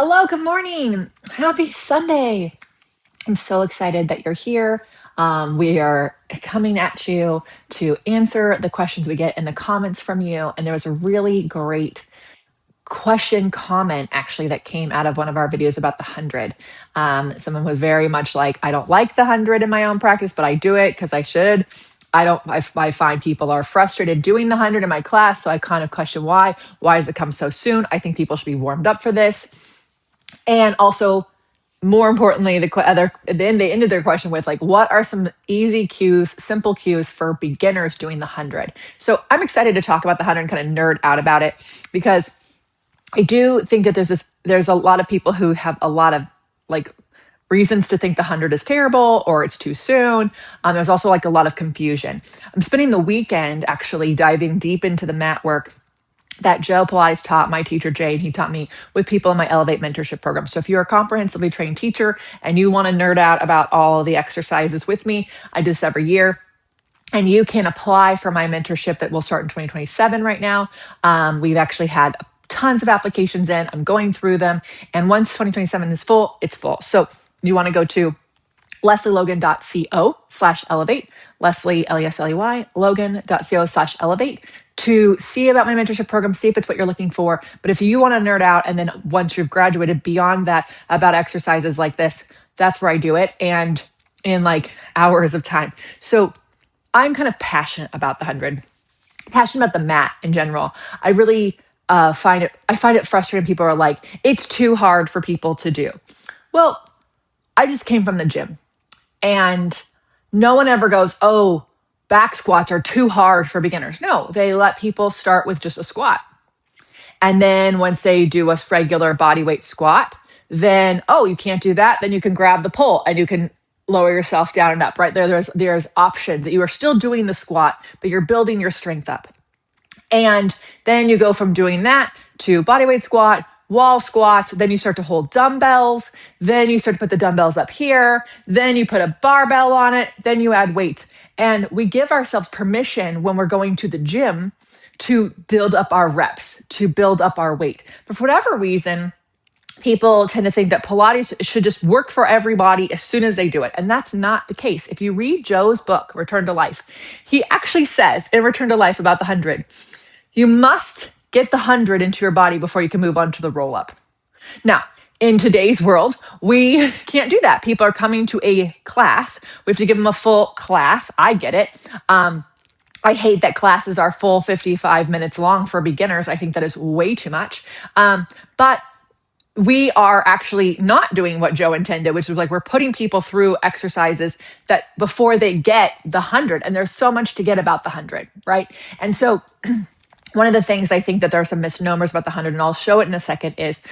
Hello, good morning. Happy Sunday. I'm so excited that you're here. We are coming at you to answer the questions we get in the comments from you. And there was a really great question comment actually that came out of one of our videos about the 100. Someone was very much like, I don't like the 100 in my own practice, but I do it because I should. I find people are frustrated doing the 100 in my class. So I kind of question why. Why does it come so soon? I think people should be warmed up for this. And also, more importantly, then they ended their question with like, what are some easy cues, simple cues for beginners doing the 100? So I'm excited to talk about the 100 and kind of nerd out about it because I do think that there's a lot of people who have a lot of like reasons to think the 100 is terrible or it's too soon. There's also like a lot of confusion. I'm spending the weekend actually diving deep into the mat work that Joe Pilates taught, my teacher Jay, and he taught me with people in my Elevate mentorship program. So if you're a comprehensively trained teacher and you want to nerd out about all the exercises with me, I do this every year. And you can apply for my mentorship that will start in 2027 right now. We've actually had tons of applications in. I'm going through them. And once 2027 is full, it's full. So you want to go to lesleylogan.co/elevate, Lesley, Lesley, Logan.co/elevate to see about my mentorship program, see if it's what you're looking for. But if you want to nerd out, and then once you've graduated beyond that about exercises like this, that's where I do it. And in like hours of time. So I'm kind of passionate about the 100, passionate about the mat in general. I really find it frustrating. People are like, it's too hard for people to do. Well, I just came from the gym. And no one ever goes, oh, back squats are too hard for beginners. No, they let people start with just a squat. And then once they do a regular body weight squat, then, oh, you can't do that. Then you can grab the pole and you can lower yourself down and up, right? There's options that you are still doing the squat, but you're building your strength up. And then you go from doing that to bodyweight squat, wall squats, then you start to hold dumbbells, then you start to put the dumbbells up here, then you put a barbell on it, then you add weights. And we give ourselves permission when we're going to the gym to build up our reps, to build up our weight. But for whatever reason, people tend to think that Pilates should just work for everybody as soon as they do it. And that's not the case. If you read Joe's book, Return to Life, he actually says in Return to Life about the 100, you must get the 100 into your body before you can move on to the roll up. Now, in today's world, we can't do that. People are coming to a class. We have to give them a full class. I get it. I hate that classes are full 55 minutes long for beginners. I think that is way too much. But we are actually not doing what Joe intended, which was like we're putting people through exercises that before they get the 100. And there's so much to get about the 100, right? And so one of the things I think that there are some misnomers about the 100, and I'll show it in a second, is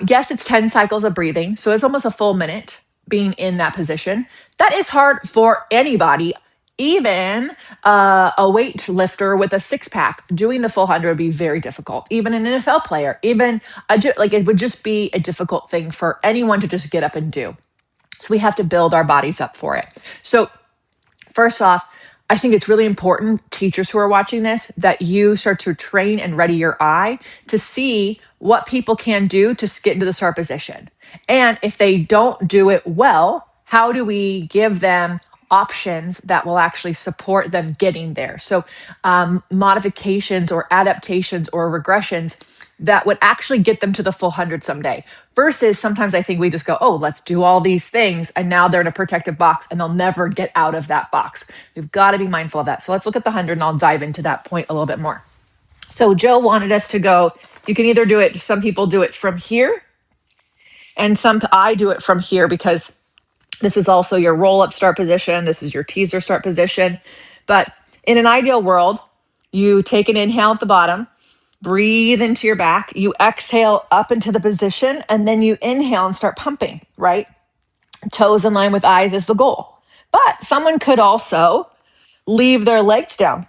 yes, it's 10 cycles of breathing. So it's almost a full minute being in that position. That is hard for anybody. Even a weightlifter with a six pack doing the full 100 would be very difficult. Even an NFL player, it would just be a difficult thing for anyone to just get up and do. So we have to build our bodies up for it. So first off, I think it's really important, teachers who are watching this, that you start to train and ready your eye to see what people can do to get into the start position. And if they don't do it well, how do we give them options that will actually support them getting there? So modifications or adaptations or regressions that would actually get them to the full 100 someday. Versus sometimes I think we just go, oh, let's do all these things. And now they're in a protective box and they'll never get out of that box. We've got to be mindful of that. So let's look at the 100 and I'll dive into that point a little bit more. So Joe wanted us to go, you can either do it, some people do it from here, and I do it from here because this is also your roll-up start position. This is your teaser start position. But in an ideal world, you take an inhale at the bottom, breathe into your back, you exhale up into the position, and then you inhale and start pumping, right? Toes in line with eyes is the goal. But someone could also leave their legs down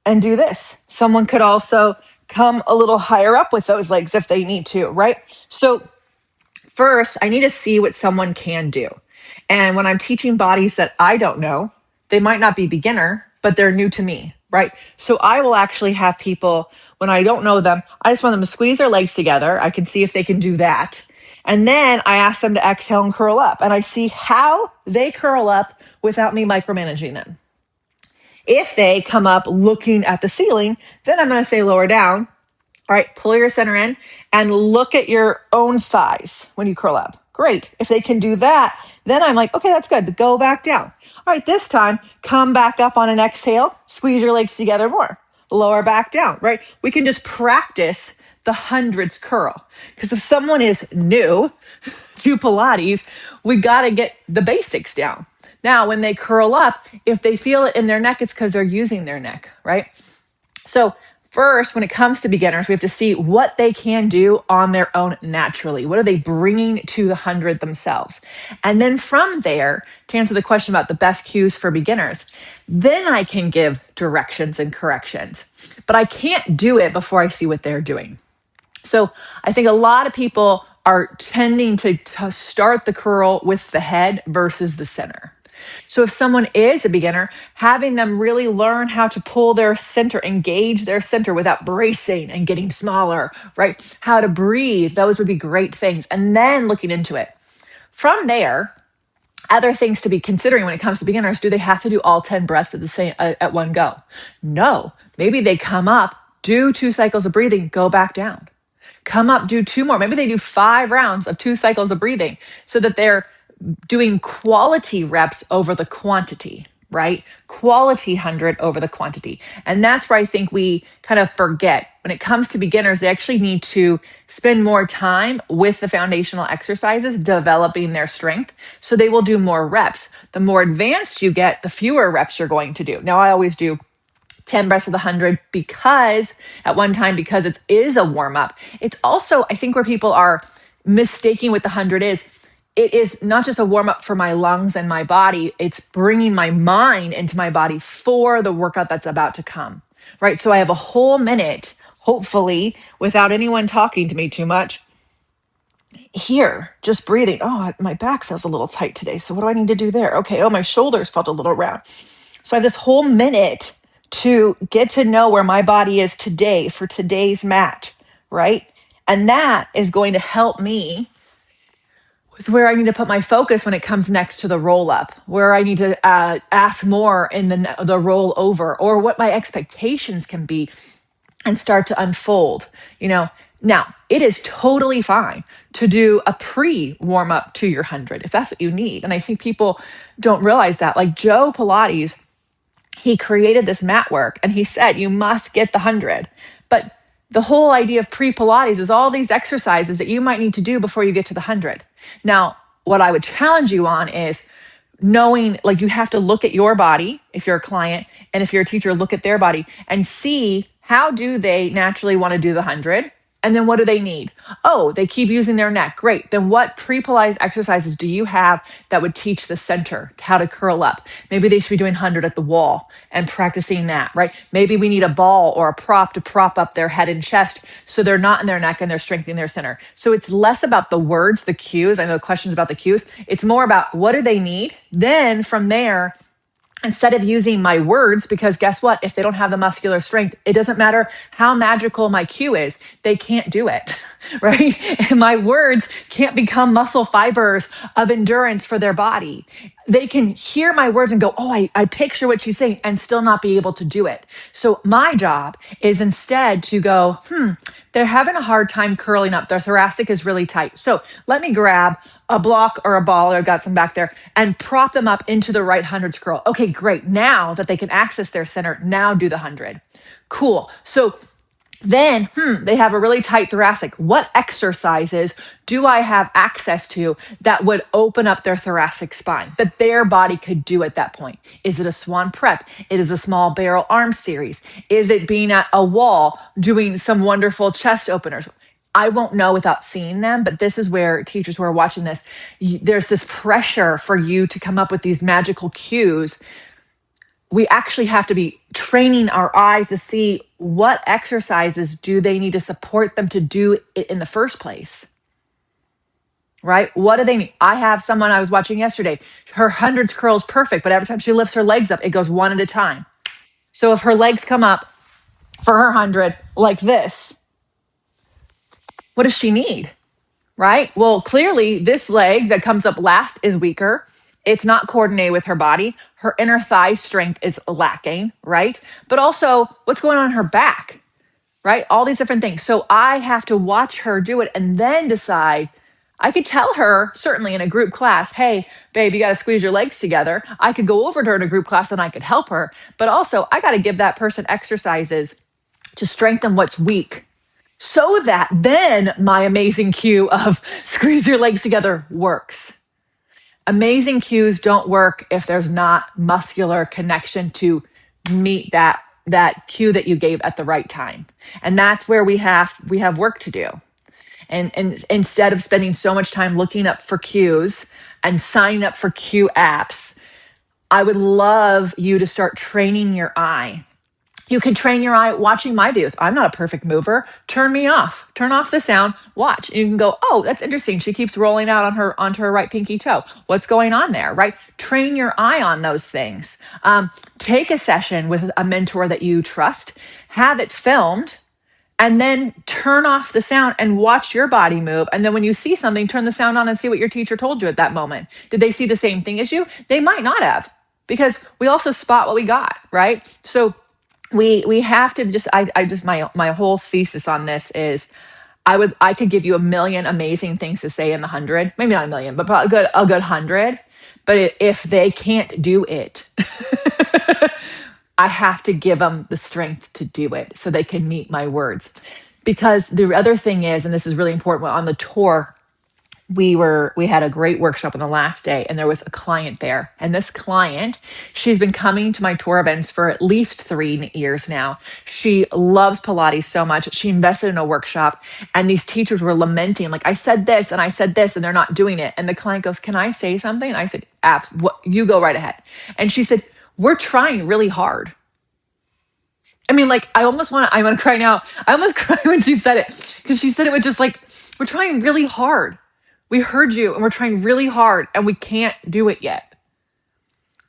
and do this. Someone could also come a little higher up with those legs if they need to, right? So first, I need to see what someone can do. And when I'm teaching bodies that I don't know, they might not be beginner, but they're new to me, right? So I will actually have people, when I don't know them, I just want them to squeeze their legs together. I can see if they can do that. And then I ask them to exhale and curl up, and I see how they curl up without me micromanaging them. If they come up looking at the ceiling, then I'm going to say lower down. All right, pull your center in and look at your own thighs when you curl up. Great. If they can do that, then I'm like, okay, that's good. Go back down. All right, this time, come back up on an exhale, squeeze your legs together more, lower back down, right? We can just practice the hundreds curl. Because if someone is new to Pilates, we got to get the basics down. Now, when they curl up, if they feel it in their neck, it's because they're using their neck, right? So first, when it comes to beginners, we have to see what they can do on their own naturally. What are they bringing to the 100 themselves? And then from there, to answer the question about the best cues for beginners, then I can give directions and corrections. But I can't do it before I see what they're doing. So I think a lot of people are tending to start the curl with the head versus the center. So if someone is a beginner, having them really learn how to pull their center, engage their center without bracing and getting smaller, right? How to breathe, those would be great things. And then looking into it. From there, other things to be considering when it comes to beginners, do they have to do all 10 breaths at the same at one go? No. Maybe they come up, do 2 cycles of breathing, go back down. Come up, do 2 more. Maybe they do 5 rounds of 2 cycles of breathing so that they're doing quality reps over the quantity, right? Quality 100 over the quantity. And that's where I think we kind of forget. When it comes to beginners, they actually need to spend more time with the foundational exercises, developing their strength. So they will do more reps. The more advanced you get, the fewer reps you're going to do. Now, I always do 10 breaths of the 100 because at one time, because it is a warm up. It's also, I think where people are mistaking what the 100 is, it is not just a warm up for my lungs and my body. It's bringing my mind into my body for the workout that's about to come, right? So I have a whole minute, hopefully without anyone talking to me too much here, just breathing. Oh, my back feels a little tight today. So what do I need to do there? Okay. Oh, my shoulders felt a little round. So I have this whole minute to get to know where my body is today for today's mat, right? And that is going to help me with where I need to put my focus when it comes next to the roll up, where I need to ask more in the roll over, or what my expectations can be and start to unfold. Now it is totally fine to do a pre warm up to your 100 if that's what you need. And I think people don't realize that. Like Joe Pilates, he created this mat work and he said, you must get the 100. But the whole idea of pre-Pilates is all these exercises that you might need to do before you get to the 100. Now, what I would challenge you on is knowing, like, you have to look at your body if you're a client, and if you're a teacher, look at their body and see how do they naturally want to do the 100. And then what do they need? Oh, they keep using their neck. Great. Then what pre-Pilates exercises do you have that would teach the center how to curl up? Maybe they should be doing 100 at the wall and practicing that, right? Maybe we need a ball or a prop to prop up their head and chest so they're not in their neck and they're strengthening their center. So it's less about the words, the cues. I know the question's about the cues. It's more about what do they need? Then from there, instead of using my words, because guess what? If they don't have the muscular strength, it doesn't matter how magical my cue is, they can't do it, right? And my words can't become muscle fibers of endurance for their body. They can hear my words and go, oh, I picture what she's saying, and still not be able to do it. So my job is instead to go, they're having a hard time curling up. Their thoracic is really tight. So let me grab a block or a ball, or I've got some back there, and prop them up into the right hundreds curl. Okay, great. Now that they can access their center, now do the 100. Cool. So then, they have a really tight thoracic. What exercises do I have access to that would open up their thoracic spine that their body could do at that point? Is it a swan prep? It is a small barrel arm series. Is it being at a wall doing some wonderful chest openers? I won't know without seeing them, but this is where teachers who are watching this, there's this pressure for you to come up with these magical cues. We actually have to be training our eyes to see what exercises do they need to support them to do it in the first place, right? What do they need? I have someone I was watching yesterday. Her hundreds curls perfect, but every time she lifts her legs up, it goes one at a time. So if her legs come up for her 100 like this, what does she need? right? Well, clearly this leg that comes up last is weaker. It's not coordinated with her body. Her inner thigh strength is lacking, right? But also, what's going on in her back, right? All these different things. So I have to watch her do it and then decide. I could tell her, certainly in a group class, hey, babe, you got to squeeze your legs together. I could go over to her in a group class and I could help her. But also, I got to give that person exercises to strengthen what's weak so that then my amazing cue of squeeze your legs together works. Amazing cues don't work if there's not muscular connection to meet that cue that you gave at the right time. And that's where we have work to do. And instead of spending so much time looking up for cues and signing up for cue apps, I would love you to start training your eye. You can train your eye watching my videos. I'm not a perfect mover. Turn me off. Turn off the sound. Watch. You can go, oh, that's interesting. She keeps rolling out onto her right pinky toe. What's going on there, right? Train your eye on those things. Take a session with a mentor that you trust. Have it filmed. And then turn off the sound and watch your body move. And then when you see something, turn the sound on and see what your teacher told you at that moment. Did they see the same thing as you? They might not have, because we also spot what we got, right? So we have to just I just my whole thesis on this is I could give you a million amazing things to say in the 100, maybe not a million, but probably a good 100. But if they can't do it, I have to give them the strength to do it so they can meet my words. Because the other thing is, and this is really important, on the tour, we had a great workshop on the last day, and there was a client there. And this client, she's been coming to my tour events for at least 3 years now. She loves Pilates so much. She invested in a workshop, and these teachers were lamenting, like, I said this and I said this, and they're not doing it. And the client goes, can I say something? I said, Abs, what, you go right ahead. And she said, we're trying really hard. I mean, like, I want to cry now. I almost cried when she said it, because she said it with just like, we're trying really hard. We heard you and we're trying really hard and we can't do it yet.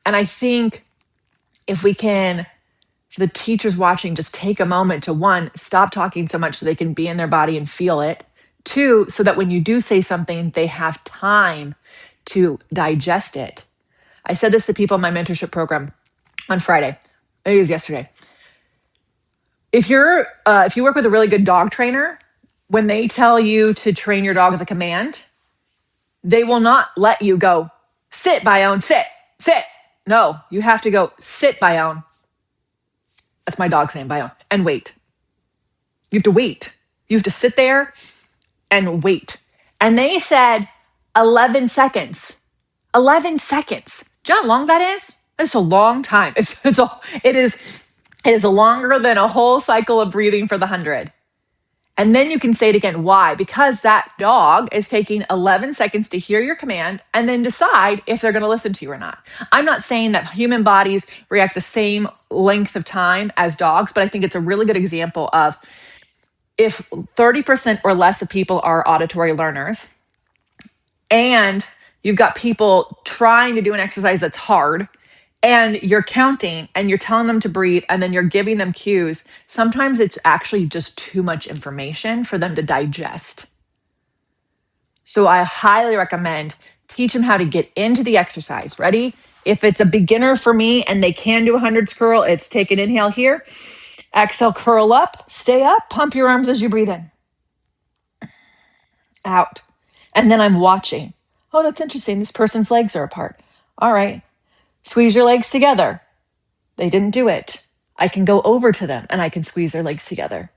And I think if we can, the teachers watching, just take a moment to, one, stop talking so much so they can be in their body and feel it. Two, so that when you do say something, they have time to digest it. I said this to people in my mentorship program on Friday. Maybe it was yesterday. If you work with a really good dog trainer, when they tell you to train your dog with a command, they will not let you go, sit, Bayonne, sit, sit. No, you have to go, sit, Bayonne. That's my dog's name, Bayonne, and wait. You have to wait. You have to sit there and wait. And they said 11 seconds. 11 seconds. Do you know how long that is? It's a long time. It is longer than a whole cycle of breathing for the 100. And then you can say it again. Why? Because that dog is taking 11 seconds to hear your command and then decide if they're going to listen to you or not. I'm not saying that human bodies react the same length of time as dogs, but I think it's a really good example of, if 30% or less of people are auditory learners, and you've got people trying to do an exercise that's hard, and you're counting and you're telling them to breathe, and then you're giving them cues, sometimes it's actually just too much information for them to digest. So I highly recommend teach them how to get into the exercise. Ready? If it's a beginner for me and they can do a 100s curl, it's take an inhale here, exhale, curl up, stay up, pump your arms as you breathe in, out. And then I'm watching. Oh, that's interesting. This person's legs are apart. All right. Squeeze your legs together. They didn't do it. I can go over to them and I can squeeze their legs together,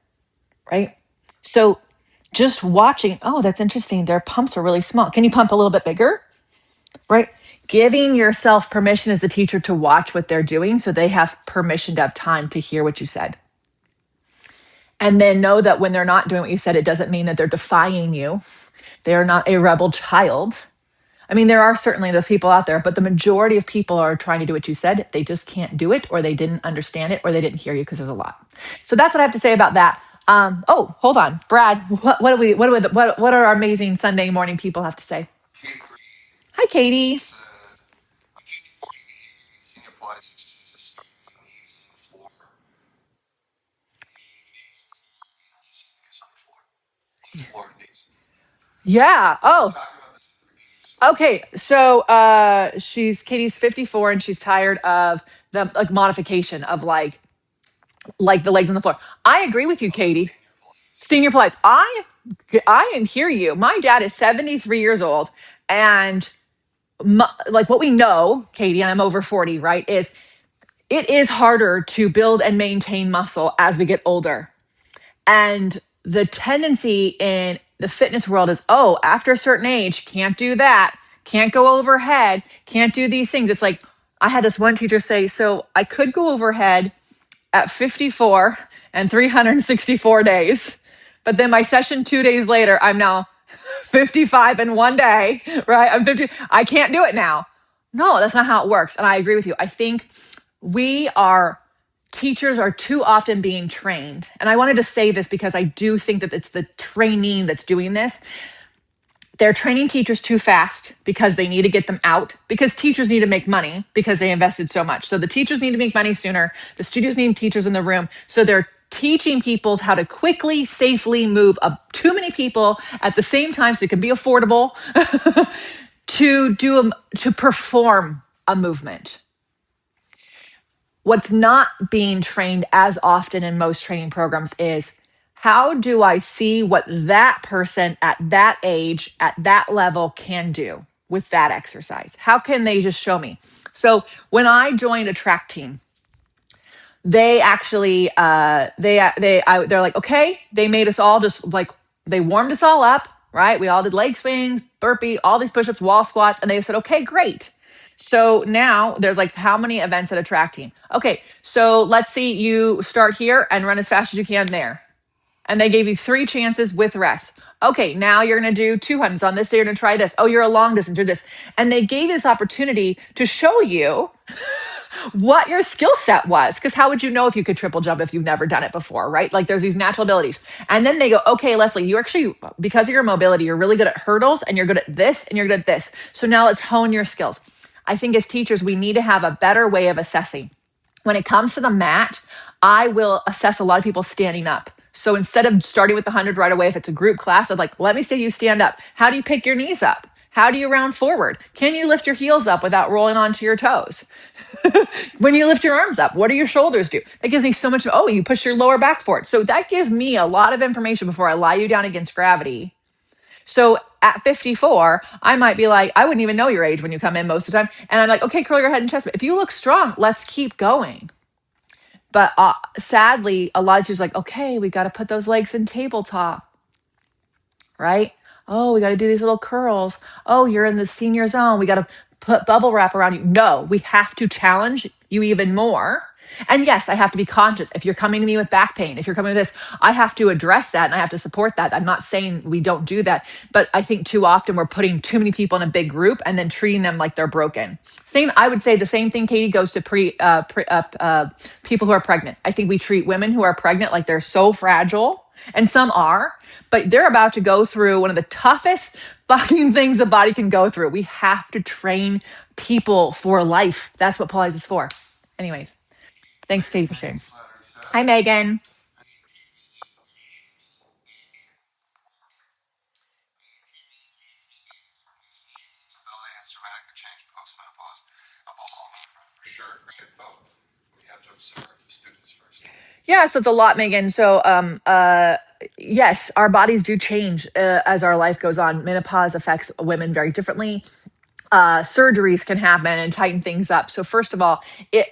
right? So just watching, oh, that's interesting. Their pumps are really small. Can you pump a little bit bigger, right? Giving yourself permission as a teacher to watch what they're doing so they have permission to have time to hear what you said. And then know that when they're not doing what you said, it doesn't mean that they're defying you. They are not a rebel child. I mean, there are certainly those people out there, but the majority of people are trying to do what you said. They just can't do it, or they didn't understand it, or they didn't hear you, because there's a lot. So that's what I have to say about that. Oh, hold on, Brad. What are our amazing Sunday morning people have to say? Hi, Katie. Yeah. Oh, okay. So Katie's 54 and she's tired of the like modification of like the legs on the floor. I agree with you, Katie. Senior Pilates. I hear you. My dad is 73 years old, and like what we know, Katie, and I'm over 40, right? Is it is harder to build and maintain muscle as we get older. And the tendency in the fitness world is, oh, after a certain age, can't do that, can't go overhead, can't do these things. It's like, I had this one teacher say, so I could go overhead at 54 and 364 days. But then my session 2 days later, I'm now 55 in one day, right? I'm 50. I can't do it now. No, that's not how it works. And I agree with you. I think we are teachers are too often being trained. And I wanted to say this because I do think that it's the training that's doing this. They're training teachers too fast because they need to get them out, because teachers need to make money because they invested so much. So the teachers need to make money sooner. The studios need teachers in the room. So they're teaching people how to quickly, safely move up too many people at the same time so it can be affordable to perform a movement. What's not being trained as often in most training programs is, how do I see what that person at that age, at that level can do with that exercise? How can they just show me? So when I joined a track team, they actually they're like, okay, they made us all just like, they warmed us all up, right? We all did leg swings, burpee, all these push-ups, wall squats, and they said, okay, great. So now there's like, how many events at a track team? Okay, so let's see, you start here and run as fast as you can there. And they gave you 3 chances with rest. Okay, now you're going to do 200s on this day. You're going to try this. Oh, you're a long distance, do this. And they gave this opportunity to show you what your skill set was. Because how would you know if you could triple jump if you've never done it before, right? Like, there's these natural abilities. And then they go, okay, Lesley, you actually, because of your mobility, you're really good at hurdles and you're good at this and you're good at this. So now let's hone your skills. I think as teachers, we need to have a better way of assessing. When it comes to the mat, I will assess a lot of people standing up. So instead of starting with the 100 right away, if it's a group class, I'm like, let me see you stand up. How do you pick your knees up? How do you round forward? Can you lift your heels up without rolling onto your toes? When you lift your arms up, what do your shoulders do? That gives me so much. Oh, you push your lower back forward. So that gives me a lot of information before I lie you down against gravity. So at 54, I might be like, I wouldn't even know your age when you come in most of the time. And I'm like, okay, curl your head and chest. If you look strong, let's keep going. But sadly, a lot of teachers are like, okay, we got to put those legs in tabletop, right? Oh, we got to do these little curls. Oh, you're in the senior zone. We got to put bubble wrap around you. No, we have to challenge you even more. And yes, I have to be conscious. If you're coming to me with back pain, if you're coming with this, I have to address that and I have to support that. I'm not saying we don't do that, but I think too often we're putting too many people in a big group and then treating them like they're broken. Same, I would say the same thing, Katie, goes to people who are pregnant. I think we treat women who are pregnant like they're so fragile, and some are, but they're about to go through one of the toughest fucking things the body can go through. We have to train people for life. That's what Pilates is for. Anyways. Thanks, Katie, for sharing. Hi, Megan. Yeah, so it's a lot, Megan. So, yes, our bodies do change as our life goes on. Menopause affects women very differently. Surgeries can happen and tighten things up. So, first of all,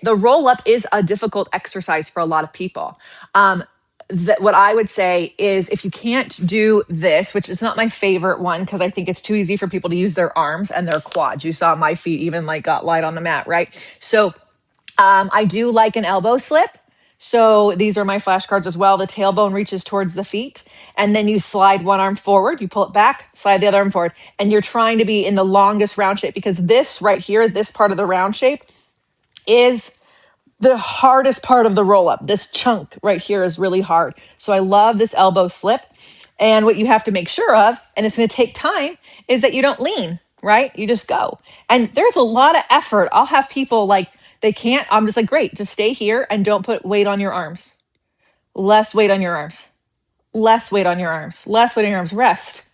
the roll up is a difficult exercise for a lot of people. What I would say is, if you can't do this, which is not my favorite one because I think it's too easy for people to use their arms and their quads. You saw my feet even like got light on the mat, right? So I do like an elbow slip. So these are my flashcards as well. The tailbone reaches towards the feet, and then you slide one arm forward, you pull it back, slide the other arm forward, and you're trying to be in the longest round shape, because this right here, this part of the round shape is the hardest part of the roll up. This chunk right here is really hard. So I love this elbow slip. And what you have to make sure of, and it's going to take time, is that you don't lean, right? You just go. And there's a lot of effort. I'll have people like, they can't. I'm just like, great, just stay here and don't put weight on your arms. Less weight on your arms. Less weight on your arms. Less weight on your arms. Rest.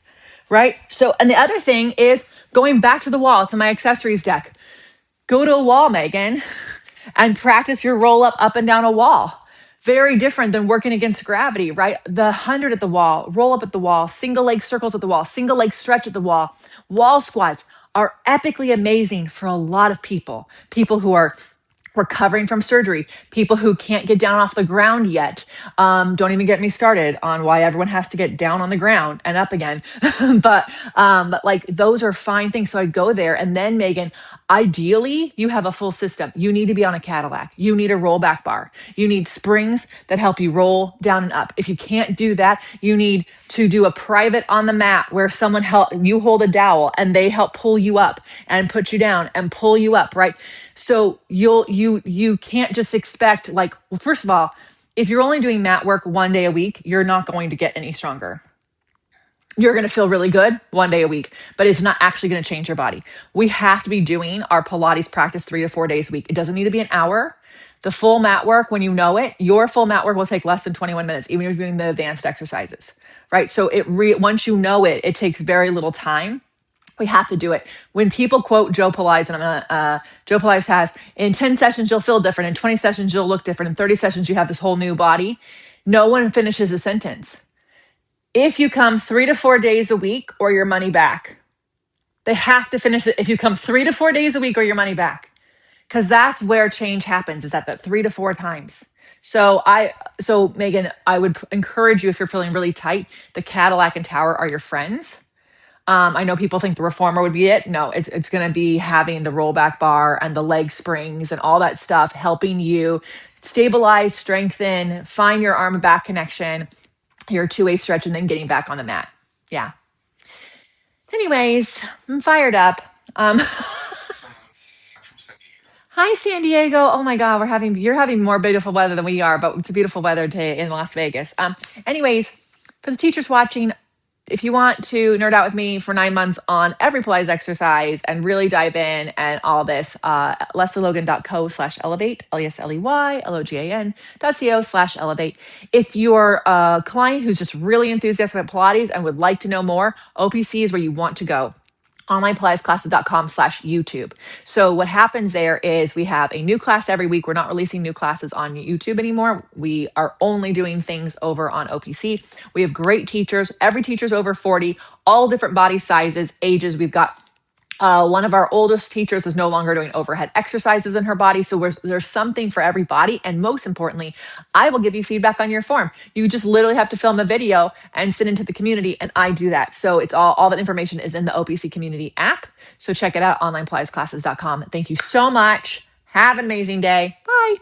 right? So, and the other thing is going back to the wall. It's in my accessories deck. Go to a wall, Megan, and practice your roll up and down a wall. Very different than working against gravity, right? The 100 at the wall, roll up at the wall, single leg circles at the wall, single leg stretch at the wall. Wall squats are epically amazing for a lot of people. People who are recovering from surgery, people who can't get down off the ground yet. Don't even get me started on why everyone has to get down on the ground and up again. but like those are fine things. So I go there, and then Megan, ideally you have a full system. You need to be on a Cadillac. You need a rollback bar. You need springs that help you roll down and up. If you can't do that, you need to do a private on the mat where someone help you, hold a dowel and they help pull you up and put you down and pull you up, right? So you can't just expect, like, well, first of all, if you're only doing mat work 1 day a week, you're not going to get any stronger. You're going to feel really good 1 day a week, but it's not actually going to change your body. We have to be doing our Pilates practice 3 to 4 days a week. It doesn't need to be an hour. The full mat work, when you know it, your full mat work will take less than 21 minutes, even if you're doing the advanced exercises, right? So once you know it, it takes very little time. We have to do it. When people quote Joe Pilates, and Joe Pilates has, in 10 sessions, you'll feel different. In 20 sessions, you'll look different. In 30 sessions, you have this whole new body. No one finishes a sentence. If you come 3 to 4 days a week, or your money back. They have to finish it. If you come 3 to 4 days a week, or your money back, because that's where change happens, is at that 3 to 4 times. So Megan, I would encourage you, if you're feeling really tight, the Cadillac and Tower are your friends. I know people think the reformer would be it. No, it's going to be having the rollback bar and the leg springs and all that stuff, helping you stabilize, strengthen, find your arm and back connection, your two-way stretch, and then getting back on the mat. Yeah. Anyways, I'm fired up. Hi, San Diego. Oh my God, you're having more beautiful weather than we are, but it's a beautiful weather day in Las Vegas. Anyways, for the teachers watching, if you want to nerd out with me for 9 months on every Pilates exercise and really dive in and all this, lesleylogan.co/elevate, lesleylogan.co/elevate. If you're a client who's just really enthusiastic about Pilates and would like to know more, OPC is where you want to go. onlinepilatesclasses.com/YouTube. So what happens there is we have a new class every week. We're not releasing new classes on YouTube anymore. We are only doing things over on OPC. We have great teachers. Every teacher's over 40, all different body sizes, ages. We've got one of our oldest teachers is no longer doing overhead exercises in her body. So there's something for everybody. And most importantly, I will give you feedback on your form. You just literally have to film a video and send into the community. And I do that. So it's all that information is in the OPC community app. So check it out, onlinepilatesclasses.com. Thank you so much. Have an amazing day. Bye.